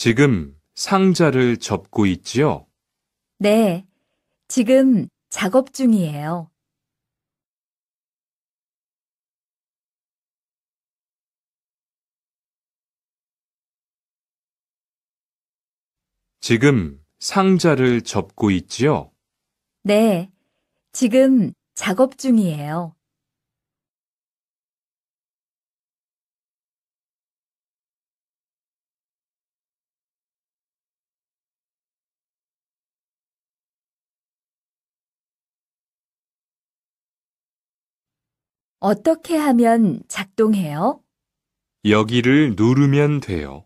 지금 상자를 접고 있지요? 네, 지금 작업 중이에요. 지금 상자를 접고 있지요? 네, 지금 작업 중이에요. 어떻게 하면 작동해요? 여기를 누르면 돼요.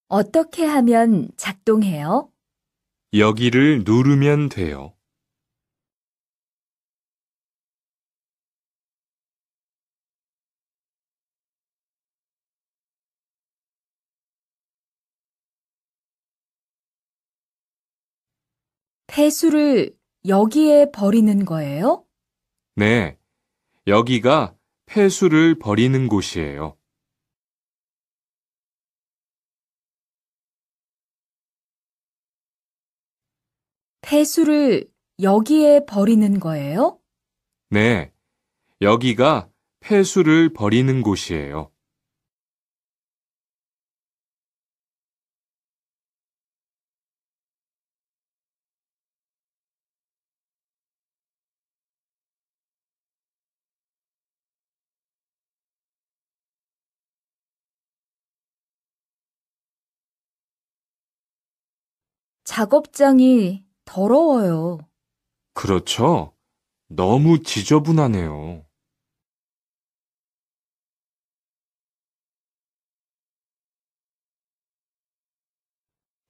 어떻게 하면 작동해요? 여기를 누르면 돼요. 폐수를 여기에 버리는 거예요? 네, 여기가 폐수를 버리는 곳이에요. 폐수를 여기에 버리는 거예요? 네, 여기가 폐수를 버리는 곳이에요. 작업장이 더러워요. 그렇죠? 너무 지저분하네요.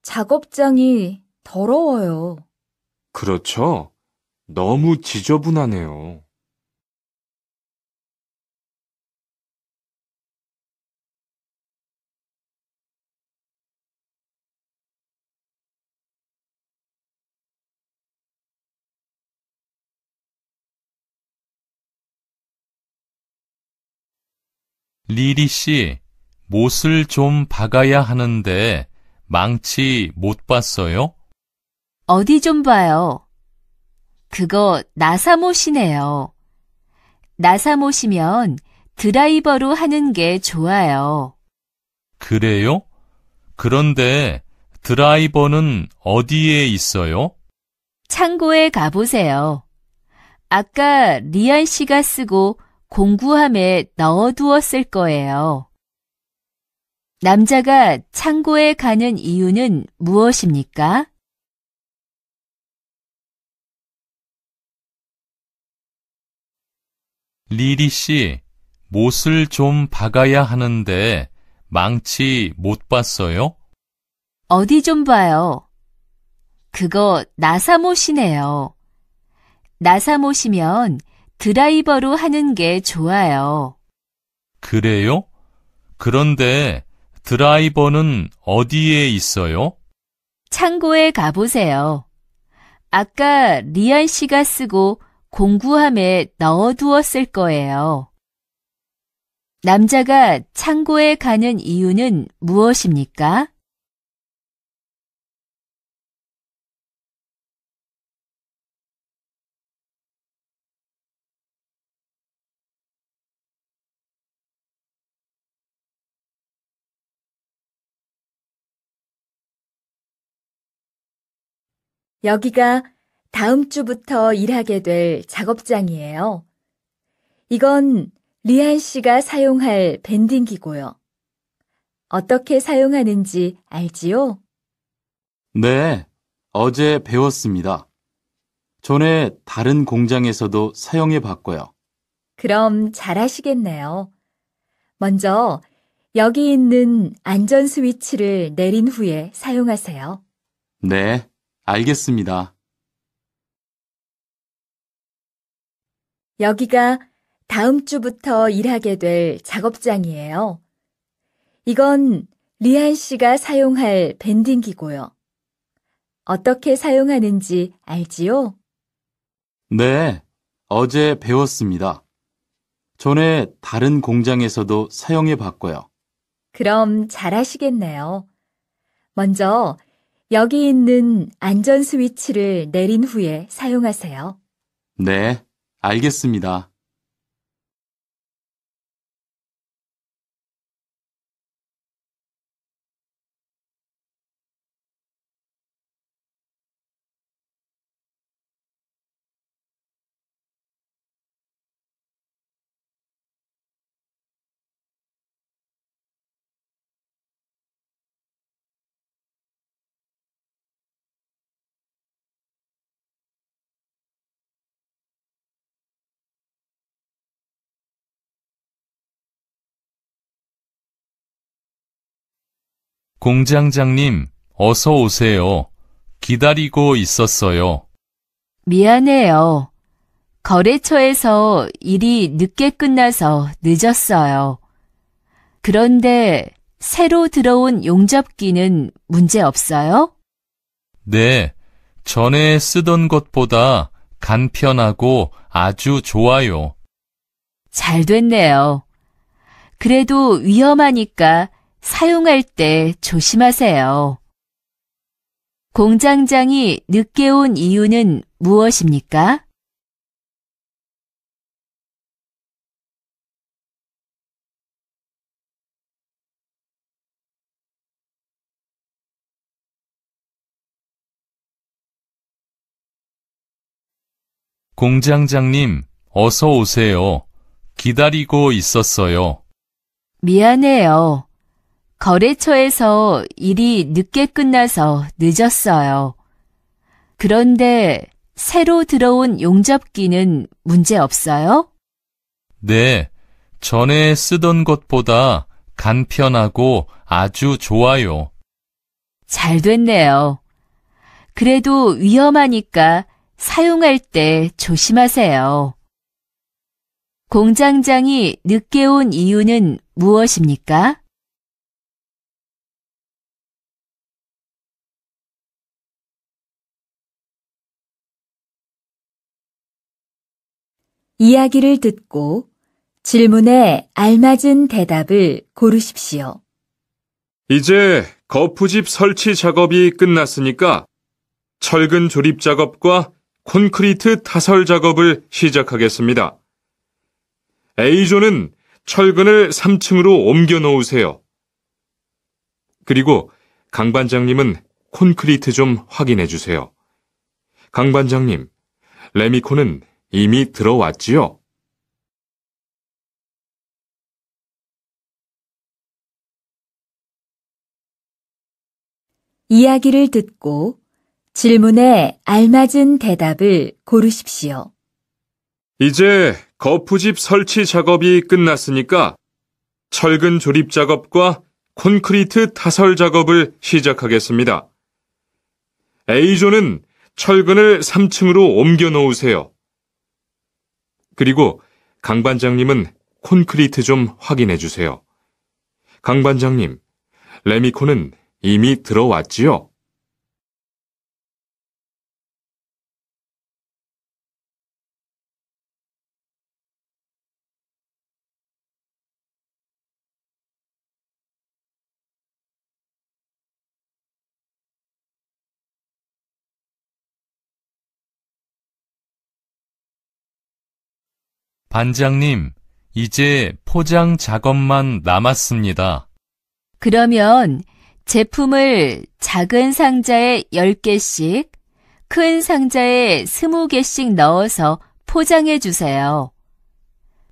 작업장이 더러워요. 그렇죠? 너무 지저분하네요. 리리 씨, 못을 좀 박아야 하는데 망치 못 봤어요? 어디 좀 봐요. 그거 나사못이네요. 나사못이면 드라이버로 하는 게 좋아요. 그래요? 그런데 드라이버는 어디에 있어요? 창고에 가보세요. 아까 리안 씨가 쓰고 공구함에 넣어두었을 거예요. 남자가 창고에 가는 이유는 무엇입니까? 리리 씨, 못을 좀 박아야 하는데 망치 못 봤어요? 어디 좀 봐요. 그거 나사못이네요. 나사못이면 드라이버로 하는 게 좋아요. 그래요? 그런데 드라이버는 어디에 있어요? 창고에 가보세요. 아까 리안 씨가 쓰고 공구함에 넣어두었을 거예요. 남자가 창고에 가는 이유는 무엇입니까? 여기가 다음 주부터 일하게 될 작업장이에요. 이건 리안 씨가 사용할 밴딩기고요. 어떻게 사용하는지 알지요? 네, 어제 배웠습니다. 전에 다른 공장에서도 사용해 봤고요. 그럼 잘하시겠네요. 먼저 여기 있는 안전 스위치를 내린 후에 사용하세요. 네, 알겠습니다. 여기가 다음 주부터 일하게 될 작업장이에요. 이건 리안 씨가 사용할 밴딩기고요. 어떻게 사용하는지 알지요? 네, 어제 배웠습니다. 전에 다른 공장에서도 사용해 봤고요. 그럼 잘하시겠네요. 먼저 여기 있는 안전 스위치를 내린 후에 사용하세요. 네, 알겠습니다. 공장장님, 어서 오세요. 기다리고 있었어요. 미안해요. 거래처에서 일이 늦게 끝나서 늦었어요. 그런데 새로 들어온 용접기는 문제 없어요? 네, 전에 쓰던 것보다 간편하고 아주 좋아요. 잘 됐네요. 그래도 위험하니까 사용할 때 조심하세요. 공장장이 늦게 온 이유는 무엇입니까? 공장장님, 어서 오세요. 기다리고 있었어요. 미안해요. 거래처에서 일이 늦게 끝나서 늦었어요. 그런데 새로 들어온 용접기는 문제 없어요? 네, 전에 쓰던 것보다 간편하고 아주 좋아요. 잘 됐네요. 그래도 위험하니까 사용할 때 조심하세요. 공장장이 늦게 온 이유는 무엇입니까? 이야기를 듣고 질문에 알맞은 대답을 고르십시오. 이제 거푸집 설치 작업이 끝났으니까 철근 조립 작업과 콘크리트 타설 작업을 시작하겠습니다. A조는 철근을 3층으로 옮겨 놓으세요. 그리고 강 반장님은 콘크리트 좀 확인해 주세요. 강 반장님, 레미콘은 이미 들어왔지요? 이야기를 듣고 질문에 알맞은 대답을 고르십시오. 이제 거푸집 설치 작업이 끝났으니까 철근 조립 작업과 콘크리트 타설 작업을 시작하겠습니다. A조는 철근을 3층으로 옮겨 놓으세요. 그리고 강 반장님은 콘크리트 좀 확인해 주세요. 강 반장님, 레미콘은 이미 들어왔지요? 반장님, 이제 포장 작업만 남았습니다. 그러면 제품을 작은 상자에 10개씩, 큰 상자에 20개씩 넣어서 포장해 주세요.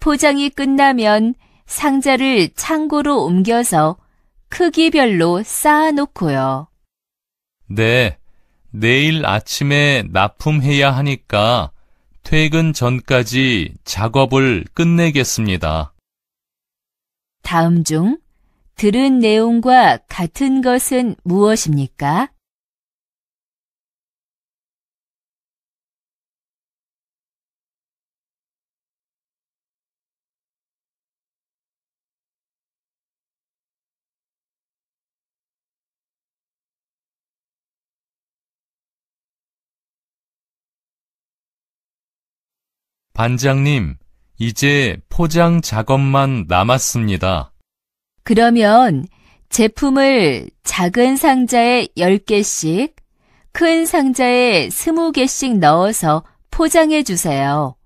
포장이 끝나면 상자를 창고로 옮겨서 크기별로 쌓아놓고요. 네, 내일 아침에 납품해야 하니까 퇴근 전까지 작업을 끝내겠습니다. 다음 중 들은 내용과 같은 것은 무엇입니까? 반장님, 이제 포장 작업만 남았습니다. 그러면 제품을 작은 상자에 10개씩, 큰 상자에 20개씩 넣어서 포장해 주세요.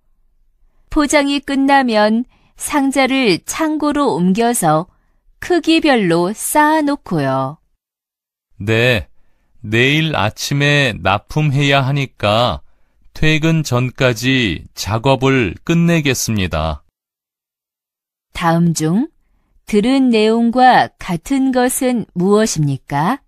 포장이 끝나면 상자를 창고로 옮겨서 크기별로 쌓아놓고요. 네, 내일 아침에 납품해야 하니까 퇴근 전까지 작업을 끝내겠습니다. 다음 중 들은 내용과 같은 것은 무엇입니까?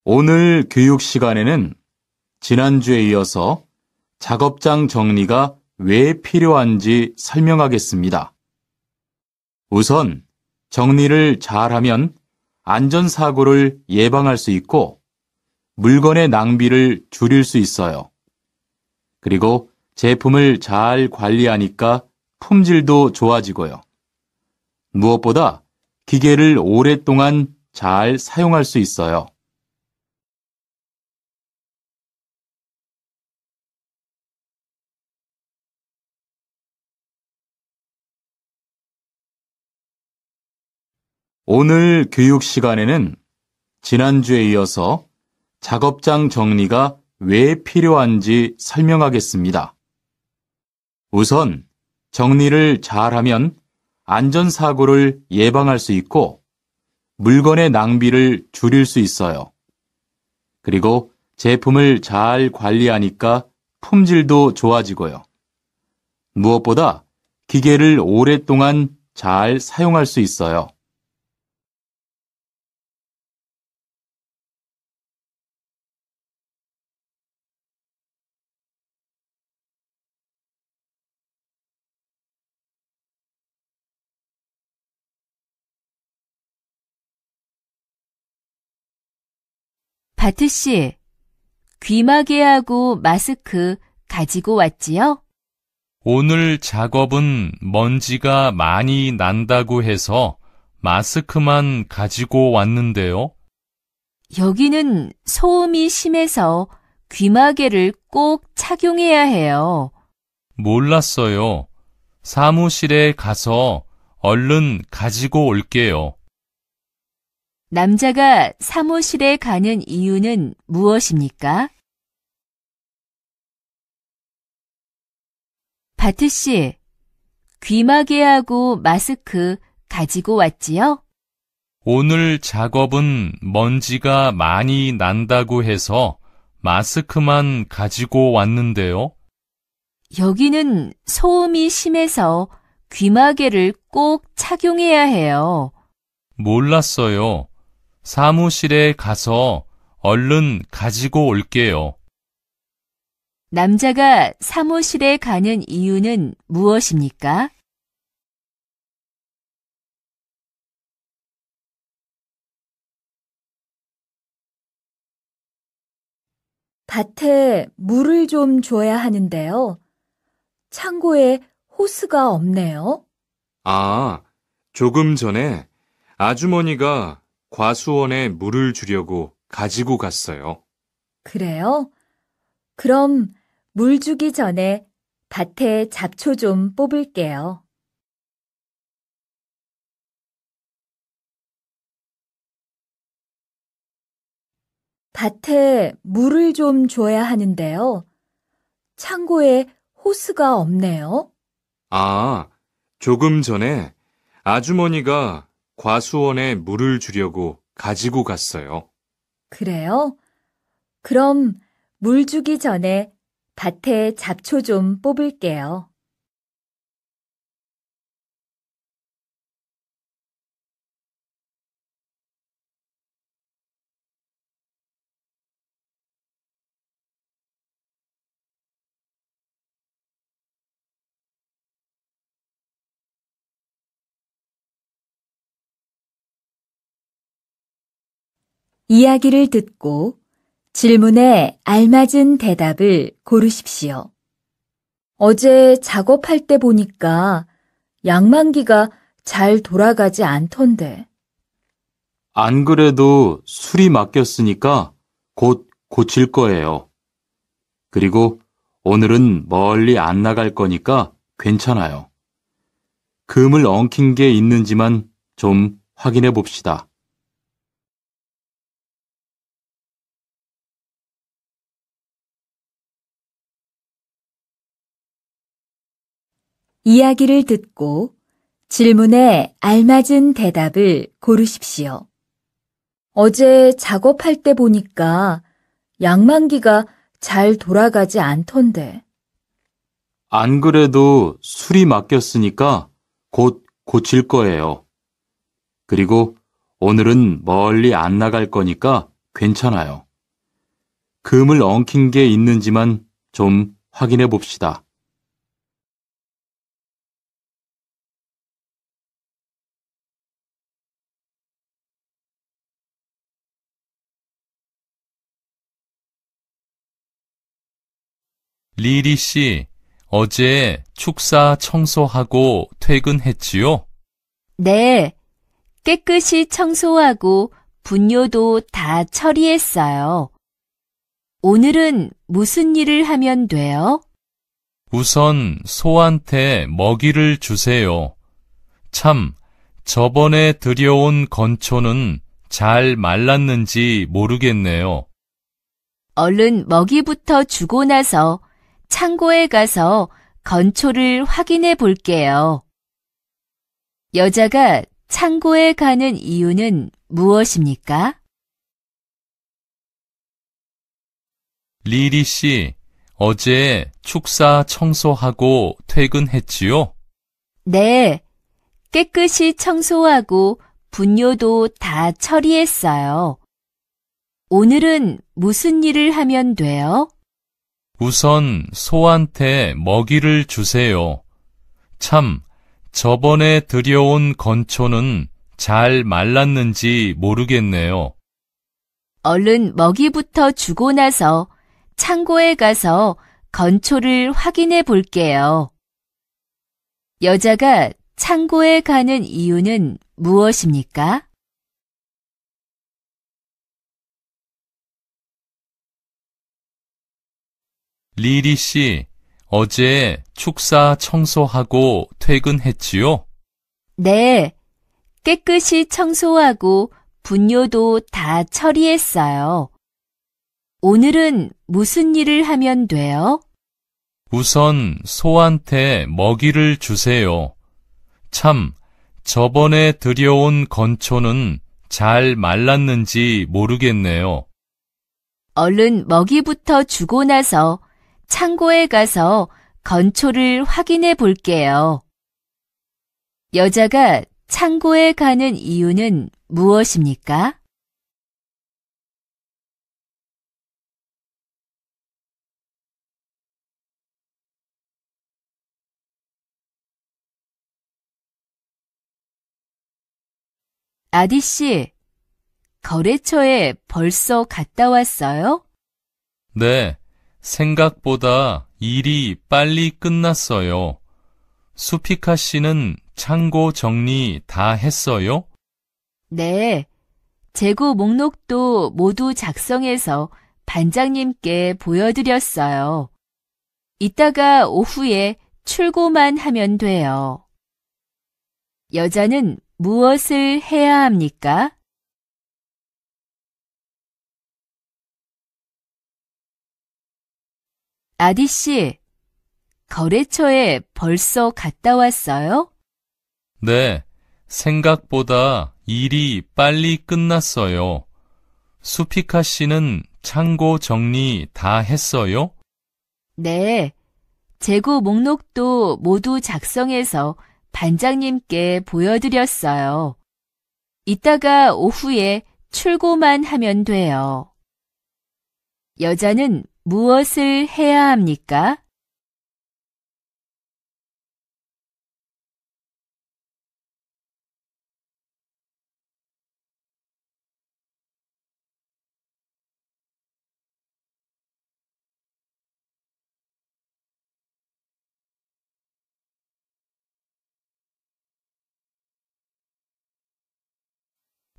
오늘 교육 시간에는 지난주에 이어서 작업장 정리가 왜 필요한지 설명하겠습니다. 우선 정리를 잘하면 안전사고를 예방할 수 있고 물건의 낭비를 줄일 수 있어요. 그리고 제품을 잘 관리하니까 품질도 좋아지고요. 무엇보다 기계를 오랫동안 잘 사용할 수 있어요. 오늘 교육 시간에는 지난주에 이어서 작업장 정리가 왜 필요한지 설명하겠습니다. 우선 정리를 잘하면 안전사고를 예방할 수 있고 물건의 낭비를 줄일 수 있어요. 그리고 제품을 잘 관리하니까 품질도 좋아지고요. 무엇보다 기계를 오랫동안 잘 사용할 수 있어요. 바트 씨, 귀마개하고 마스크 가지고 왔지요? 오늘 작업은 먼지가 많이 난다고 해서 마스크만 가지고 왔는데요. 여기는 소음이 심해서 귀마개를 꼭 착용해야 해요. 몰랐어요. 사무실에 가서 얼른 가지고 올게요. 남자가 사무실에 가는 이유는 무엇입니까? 바트 씨, 귀마개하고 마스크 가지고 왔지요? 오늘 작업은 먼지가 많이 난다고 해서 마스크만 가지고 왔는데요. 여기는 소음이 심해서 귀마개를 꼭 착용해야 해요. 몰랐어요. 사무실에 가서 얼른 가지고 올게요. 남자가 사무실에 가는 이유는 무엇입니까? 밭에 물을 좀 줘야 하는데요. 창고에 호스가 없네요. 아, 조금 전에 아주머니가 과수원에 물을 주려고 가지고 갔어요. 그래요? 그럼 물 주기 전에 밭에 잡초 좀 뽑을게요. 밭에 물을 좀 줘야 하는데요. 창고에 호스가 없네요. 아, 조금 전에 아주머니가 과수원에 물을 주려고 가지고 갔어요. 그래요? 그럼 물 주기 전에 밭에 잡초 좀 뽑을게요. 이야기를 듣고 질문에 알맞은 대답을 고르십시오. 어제 작업할 때 보니까 양만기가 잘 돌아가지 않던데. 안 그래도 술이 맡겼으니까 곧 고칠 거예요. 그리고 오늘은 멀리 안 나갈 거니까 괜찮아요. 금을 엉킨 게 있는지만 좀 확인해 봅시다. 이야기를 듣고 질문에 알맞은 대답을 고르십시오. 어제 작업할 때 보니까 양만기가 잘 돌아가지 않던데. 안 그래도 술이 맡겼으니까 곧 고칠 거예요. 그리고 오늘은 멀리 안 나갈 거니까 괜찮아요. 금을 엉킨 게 있는지만 좀 확인해 봅시다. 리리 씨, 어제 축사 청소하고 퇴근했지요? 네, 깨끗이 청소하고 분뇨도 다 처리했어요. 오늘은 무슨 일을 하면 돼요? 우선 소한테 먹이를 주세요. 참, 저번에 들여온 건초는 잘 말랐는지 모르겠네요. 얼른 먹이부터 주고 나서 창고에 가서 건초를 확인해 볼게요. 여자가 창고에 가는 이유는 무엇입니까? 리리 씨, 어제 축사 청소하고 퇴근했지요? 네, 깨끗이 청소하고 분뇨도 다 처리했어요. 오늘은 무슨 일을 하면 돼요? 우선 소한테 먹이를 주세요. 참, 저번에 들여온 건초는 잘 말랐는지 모르겠네요. 얼른 먹이부터 주고 나서 창고에 가서 건초를 확인해 볼게요. 여자가 창고에 가는 이유는 무엇입니까? 리리 씨, 어제 축사 청소하고 퇴근했지요? 네, 깨끗이 청소하고 분뇨도 다 처리했어요. 오늘은 무슨 일을 하면 돼요? 우선 소한테 먹이를 주세요. 참, 저번에 들여온 건초는 잘 말랐는지 모르겠네요. 얼른 먹이부터 주고 나서 창고에 가서 건초를 확인해 볼게요. 여자가 창고에 가는 이유는 무엇입니까? 아디씨, 거래처에 벌써 갔다 왔어요? 네, 생각보다 일이 빨리 끝났어요. 수피카 씨는 창고 정리 다 했어요? 네, 재고 목록도 모두 작성해서 반장님께 보여드렸어요. 이따가 오후에 출고만 하면 돼요. 여자는 무엇을 해야 합니까? 아디씨, 거래처에 벌써 갔다 왔어요? 네, 생각보다 일이 빨리 끝났어요. 수피카 씨는 창고 정리 다 했어요? 네, 재고 목록도 모두 작성해서 반장님께 보여드렸어요. 이따가 오후에 출고만 하면 돼요. 여자는 무엇을 해야 합니까?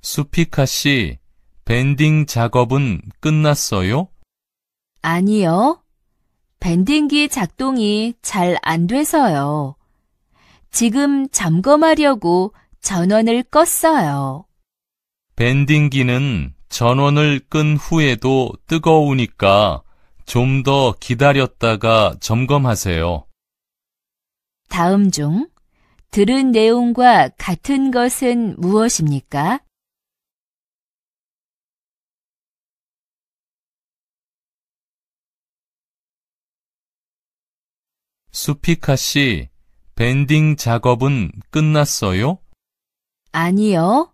수피카 씨, 밴딩 작업은 끝났어요? 아니요. 밴딩기 작동이 잘 안 돼서요. 지금 점검하려고 전원을 껐어요. 밴딩기는 전원을 끈 후에도 뜨거우니까 좀 더 기다렸다가 점검하세요. 다음 중 들은 내용과 같은 것은 무엇입니까? 수피카 씨, 밴딩 작업은 끝났어요? 아니요.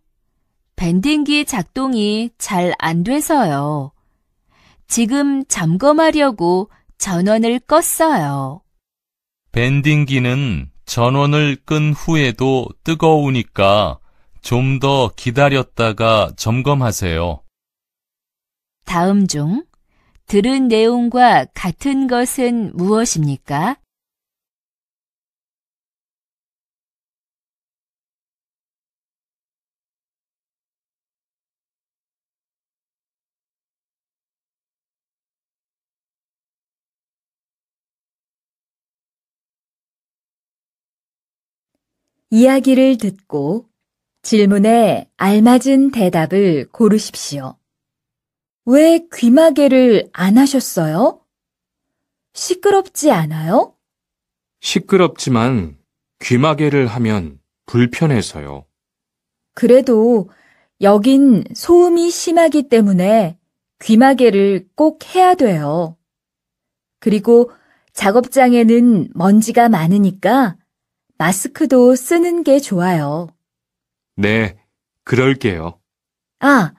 밴딩기 작동이 잘 안 돼서요. 지금 점검하려고 전원을 껐어요. 밴딩기는 전원을 끈 후에도 뜨거우니까 좀 더 기다렸다가 점검하세요. 다음 중 들은 내용과 같은 것은 무엇입니까? 이야기를 듣고 질문에 알맞은 대답을 고르십시오. 왜 귀마개를 안 하셨어요? 시끄럽지 않아요? 시끄럽지만 귀마개를 하면 불편해서요. 그래도 여긴 소음이 심하기 때문에 귀마개를 꼭 해야 돼요. 그리고 작업장에는 먼지가 많으니까 마스크도 쓰는 게 좋아요. 네, 그럴게요. 아,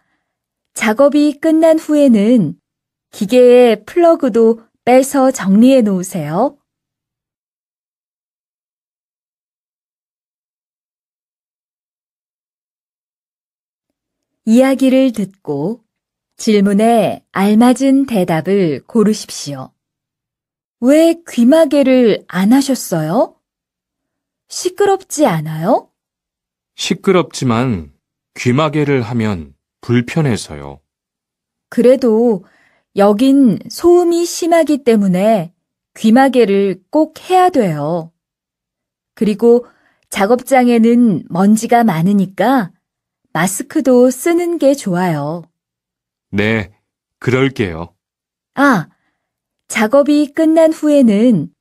작업이 끝난 후에는 기계의 플러그도 빼서 정리해 놓으세요. 이야기를 듣고 질문에 알맞은 대답을 고르십시오. 왜 귀마개를 안 하셨어요? 시끄럽지 않아요? 시끄럽지만 귀마개를 하면 불편해서요. 그래도 여긴 소음이 심하기 때문에 귀마개를 꼭 해야 돼요. 그리고 작업장에는 먼지가 많으니까 마스크도 쓰는 게 좋아요. 네, 그럴게요. 아, 작업이 끝난 후에는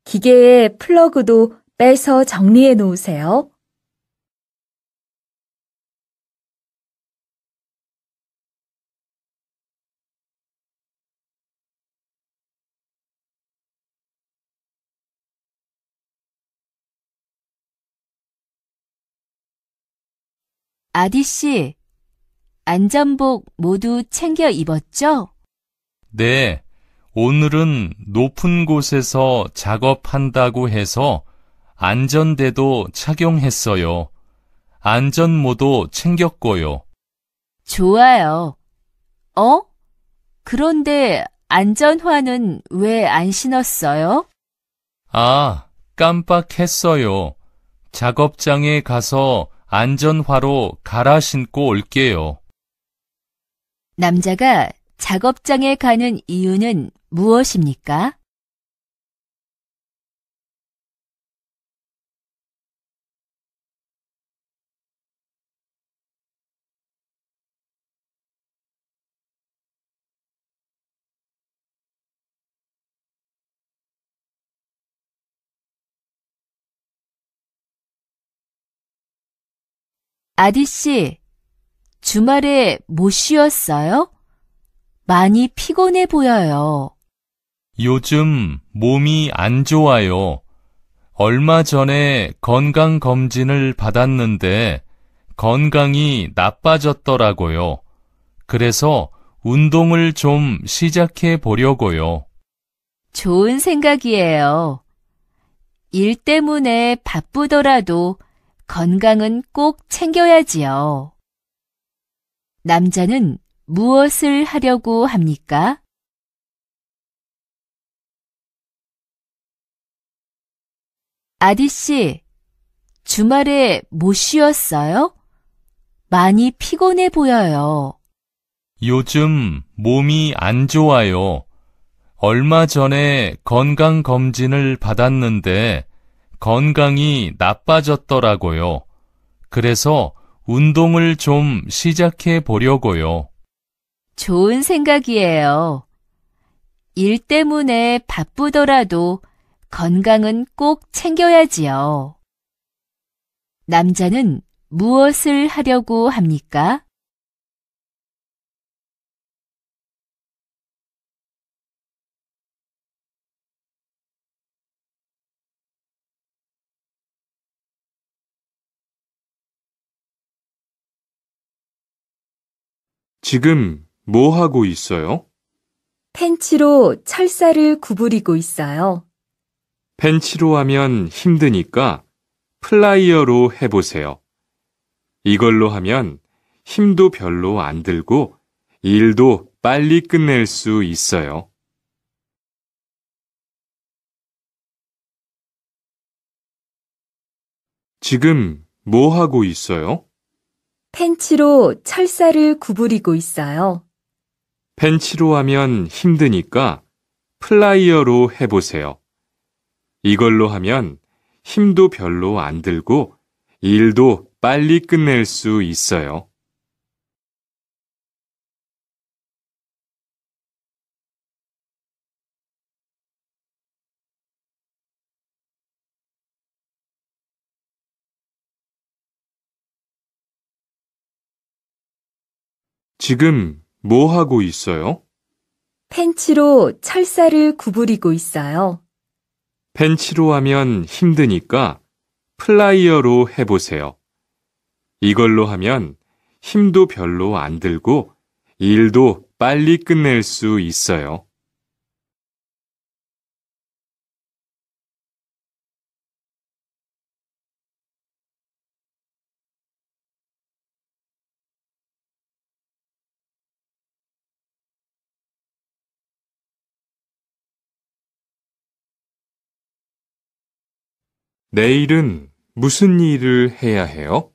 기계의 플러그도 빼서 정리해 놓으세요. 아디 씨, 안전복 모두 챙겨 입었죠? 네, 오늘은 높은 곳에서 작업한다고 해서 안전대도 착용했어요. 안전모도 챙겼고요. 좋아요. 어? 그런데 안전화는 왜 안 신었어요? 아, 깜빡했어요. 작업장에 가서 안전화로 갈아 신고 올게요. 남자가 작업장에 가는 이유는 무엇입니까? 아디 씨, 주말에 못 쉬었어요? 많이 피곤해 보여요. 요즘 몸이 안 좋아요. 얼마 전에 건강검진을 받았는데 건강이 나빠졌더라고요. 그래서 운동을 좀 시작해 보려고요. 좋은 생각이에요. 일 때문에 바쁘더라도 건강은 꼭 챙겨야지요. 남자는 무엇을 하려고 합니까? 아디 씨, 주말에 못 쉬었어요? 많이 피곤해 보여요. 요즘 몸이 안 좋아요. 얼마 전에 건강검진을 받았는데 건강이 나빠졌더라고요. 그래서 운동을 좀 시작해 보려고요. 좋은 생각이에요. 일 때문에 바쁘더라도 건강은 꼭 챙겨야지요. 남자는 무엇을 하려고 합니까? 지금 뭐 하고 있어요? 펜치로 철사를 구부리고 있어요. 펜치로 하면 힘드니까 플라이어로 해보세요. 이걸로 하면 힘도 별로 안 들고 일도 빨리 끝낼 수 있어요. 지금 뭐 하고 있어요? 펜치로 철사를 구부리고 있어요. 펜치로 하면 힘드니까 플라이어로 해보세요. 이걸로 하면 힘도 별로 안 들고 일도 빨리 끝낼 수 있어요. 지금 뭐 하고 있어요? 펜치로 철사를 구부리고 있어요. 펜치로 하면 힘드니까 플라이어로 해보세요. 이걸로 하면 힘도 별로 안 들고 일도 빨리 끝낼 수 있어요. 내일은 무슨 일을 해야 해요?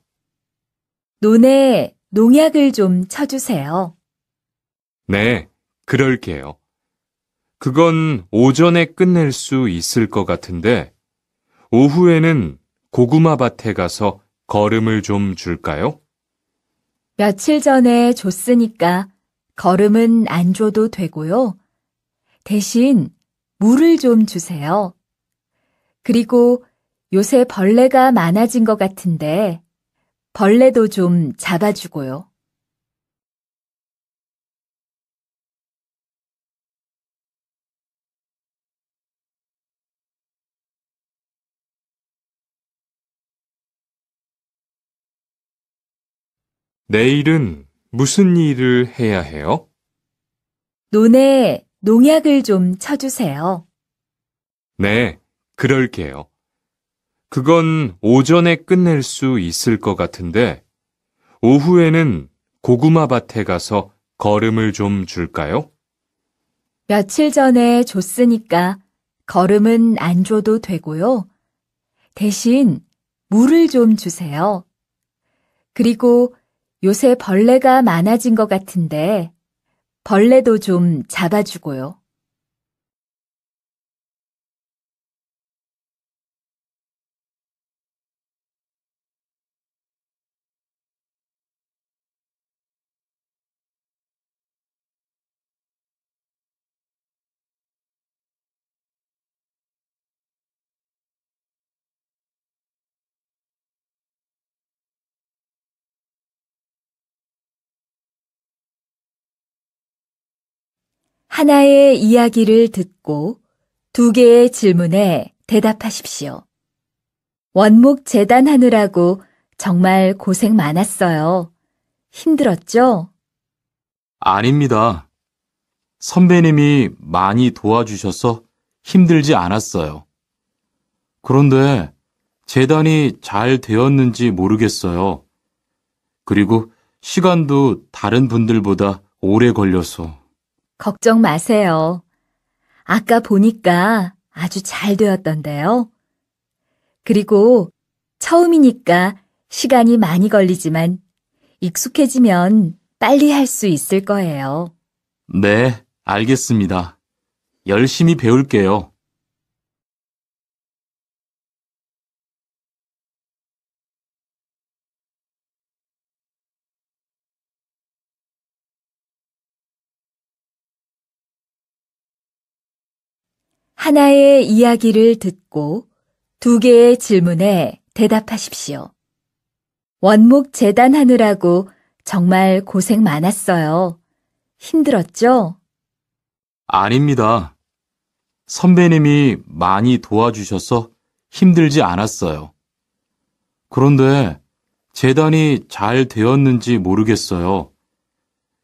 논에 농약을 좀 쳐주세요. 네, 그럴게요. 그건 오전에 끝낼 수 있을 것 같은데, 오후에는 고구마 밭에 가서 거름을 좀 줄까요? 며칠 전에 줬으니까 거름은 안 줘도 되고요. 대신 물을 좀 주세요. 그리고 요새 벌레가 많아진 것 같은데 벌레도 좀 잡아주고요. 내일은 무슨 일을 해야 해요? 논에 농약을 좀 쳐주세요. 네, 그럴게요. 그건 오전에 끝낼 수 있을 것 같은데, 오후에는 고구마 밭에 가서 거름을 좀 줄까요? 며칠 전에 줬으니까 거름은 안 줘도 되고요. 대신 물을 좀 주세요. 그리고 요새 벌레가 많아진 것 같은데 벌레도 좀 잡아주고요. 하나의 이야기를 듣고 두 개의 질문에 대답하십시오. 원목 재단하느라고 정말 고생 많았어요. 힘들었죠? 아닙니다. 선배님이 많이 도와주셔서 힘들지 않았어요. 그런데 재단이 잘 되었는지 모르겠어요. 그리고 시간도 다른 분들보다 오래 걸려서. 걱정 마세요. 아까 보니까 아주 잘 되었던데요. 그리고 처음이니까 시간이 많이 걸리지만 익숙해지면 빨리 할 수 있을 거예요. 네, 알겠습니다. 열심히 배울게요. 하나의 이야기를 듣고 두 개의 질문에 대답하십시오. 원목 재단하느라고 정말 고생 많았어요. 힘들었죠? 아닙니다. 선배님이 많이 도와주셔서 힘들지 않았어요. 그런데 재단이 잘 되었는지 모르겠어요.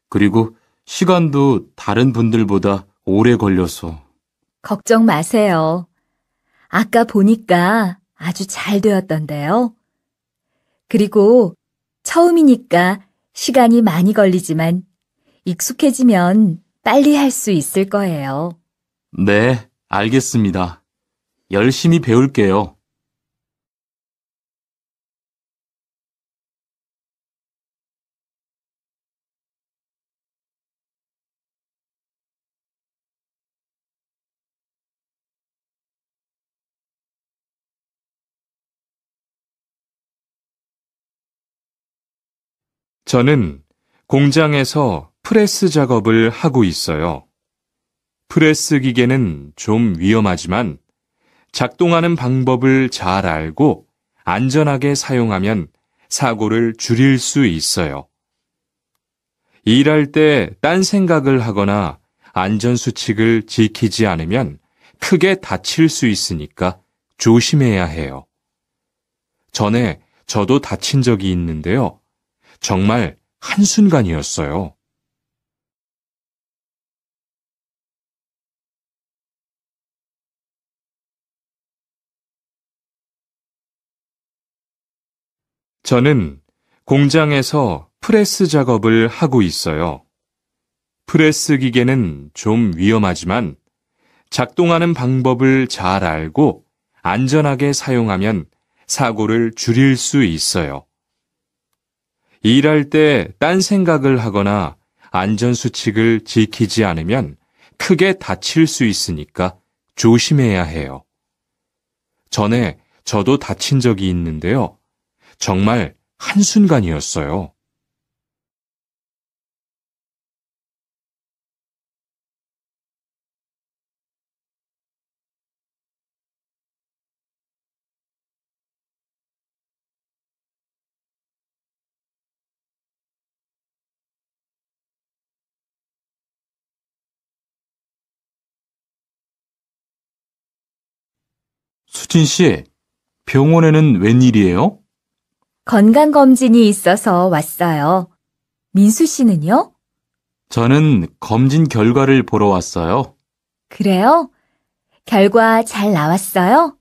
그리고 시간도 다른 분들보다 오래 걸려서. 걱정 마세요. 아까 보니까 아주 잘 되었던데요. 그리고 처음이니까 시간이 많이 걸리지만 익숙해지면 빨리 할 수 있을 거예요. 네, 알겠습니다. 열심히 배울게요. 저는 공장에서 프레스 작업을 하고 있어요. 프레스 기계는 좀 위험하지만 작동하는 방법을 잘 알고 안전하게 사용하면 사고를 줄일 수 있어요. 일할 때 딴 생각을 하거나 안전수칙을 지키지 않으면 크게 다칠 수 있으니까 조심해야 해요. 전에 저도 다친 적이 있는데요. 정말 한순간이었어요. 저는 공장에서 프레스 작업을 하고 있어요. 프레스 기계는 좀 위험하지만 작동하는 방법을 잘 알고 안전하게 사용하면 사고를 줄일 수 있어요. 일할 때 딴 생각을 하거나 안전수칙을 지키지 않으면 크게 다칠 수 있으니까 조심해야 해요. 전에 저도 다친 적이 있는데요. 정말 한순간이었어요. 수진 씨, 병원에는 웬일이에요? 건강검진이 있어서 왔어요. 민수 씨는요? 저는 검진 결과를 보러 왔어요. 그래요? 결과 잘 나왔어요?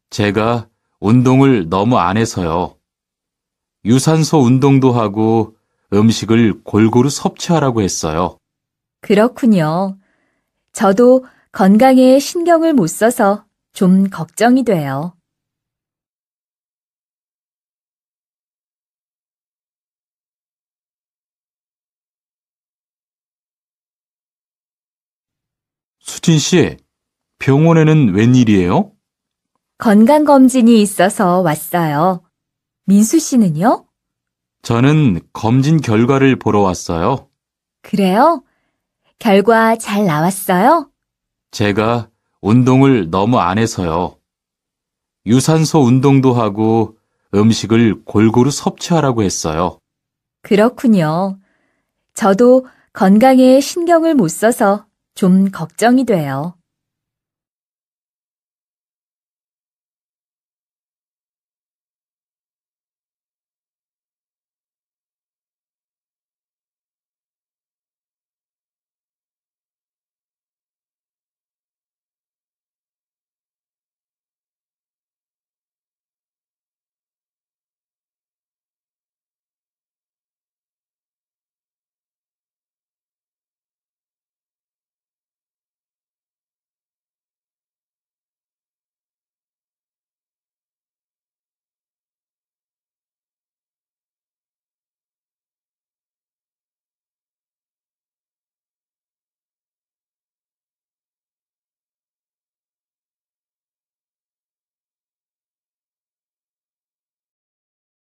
제가 운동을 너무 안 해서요. 유산소 운동도 하고 음식을 골고루 섭취하라고 했어요. 그렇군요. 저도 건강에 신경을 못 써서 좀 걱정이 돼요. 수진 씨, 병원에는 웬일이에요? 건강검진이 있어서 왔어요. 민수 씨는요? 저는 검진 결과를 보러 왔어요. 그래요? 결과 잘 나왔어요? 제가 운동을 너무 안 해서요. 유산소 운동도 하고 음식을 골고루 섭취하라고 했어요. 그렇군요. 저도 건강에 신경을 못 써서 좀 걱정이 돼요.